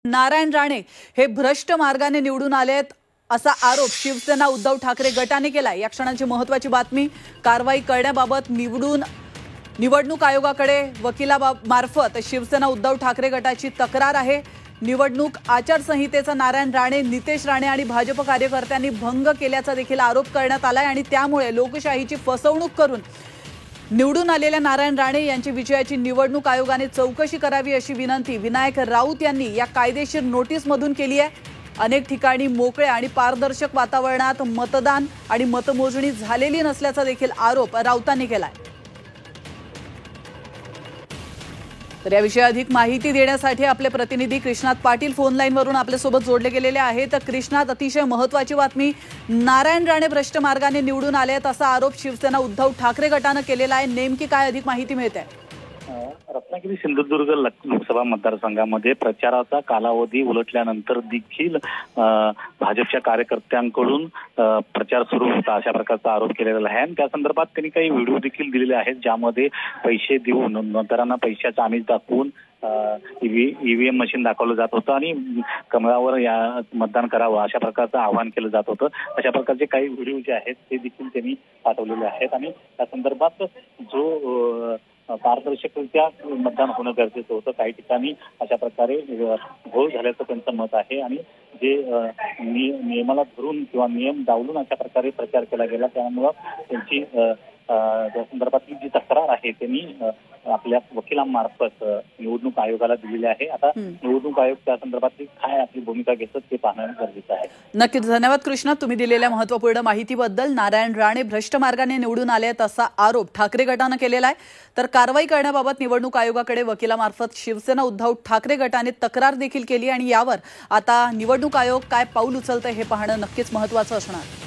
नारायण राणे हे भ्रष्ट मार्गाने निवडून आलेत असा आरोप शिवसेना उद्धव ठाकरे गटाने केलाय। या क्षणाची महत्त्वाची बातमी, कारवाई करण्याबाबत निवडणूक आयोगाकडे वकिलामार्फत शिवसेना उद्धव ठाकरे गटाची तक्रार आहे। निवडणूक आचारसंहितेचा नारायण राणे, नितेश राणे आणि भाजप कार्यकर्त्यांनी भंग केल्याचा देखील आरोप करण्यात आलाय आणि त्यामुळे लोकशाहीची फसवणूक करून निवडून आलेल्या नारायण राणे यांची विजयाची निवडणूक आयोगाने चौकशी करावी अशी विनंती विनायक राऊत यांनी या कायदेशीर नोटीसमधून केली आहे। अनेक ठिकाणी मोकळ्या आणि पारदर्शक वातावरणात मतदान आणि मतमोजणी झालेली नसल्याचा देखील आरोप राऊतांनी केलाय। तर याविषयी अधिक माहिती देण्यासाठी आपले प्रतिनिधी कृष्णात पाटील फोन लाईनवरून आपल्यासोबत जोडले गेलेले आहेत। तर कृष्णात, अतिशय महत्त्वाची बातमी, नारायण राणे भ्रष्ट मार्गाने निवडून आलेत असा आरोप शिवसेना उद्धव ठाकरे गटाने केलेला आहे। नेमकी काय अधिक माहिती मिळते? रत्नागिरी सिंधुदुर्ग लोकसभा मतदारसंघामध्ये प्रचाराचा कालावधी उलटल्यानंतर देखील भाजपच्या कार्यकर्त्यांकडून प्रचार सुरू होता अशा प्रकारचा आरोप केलेला आहे आणि त्या संदर्भात त्यांनी काही व्हिडिओ देखील दिलेले आहेत ज्यामध्ये पैसे देऊन मतदारांना पैशाचं आमिष दाखवून ईव्हीएम मशीन दाखवलं जात होतं आणि कमळावर या मतदान करावं अशा प्रकारचं आवाहन केलं जात होतं। अशा प्रकारचे काही व्हिडिओ जे आहेत ते देखील त्यांनी पाठवलेले आहेत आणि त्या संदर्भात जो पारदर्शकरित्या मतदान होणं गरजेचं होतं, काही ठिकाणी अशा प्रकारे घोळ झाल्याचं त्यांचं मत आहे आणि जे नियमाला धरून किंवा नियम डावलून अशा प्रकारे प्रचार केला गेला त्यामुळं त्यांची त्या संदर्भातली जी तक्रार आहे त्यांनी आपल्या वकिलांमार्फत निवडणूक आयोगाला दिलेली आहे। आता निवडणूक आयोग त्या संदर्भातली काय आपली भूमिका घेतात ते पाहणं गरजेचं आहे। नक्कीच, धन्यवाद कृष्णा तुम्ही दिलेल्या महत्त्वपूर्ण माहितीबद्दल। नारायण राणे भ्रष्ट मार्गाने निवडून आलेत असा आरोप ठाकरे गटाने केलेला आहे। तर कारवाई करण्याबाबत निवडणूक आयोगाकडे वकिलामार्फत शिवसेना उद्धव ठाकरे गटाने तक्रार देखील केली आणि यावर आता निवडणूक आयोग काय पाऊल उचलतंय हे पाहणं नक्कीच महत्त्वाचं असणार।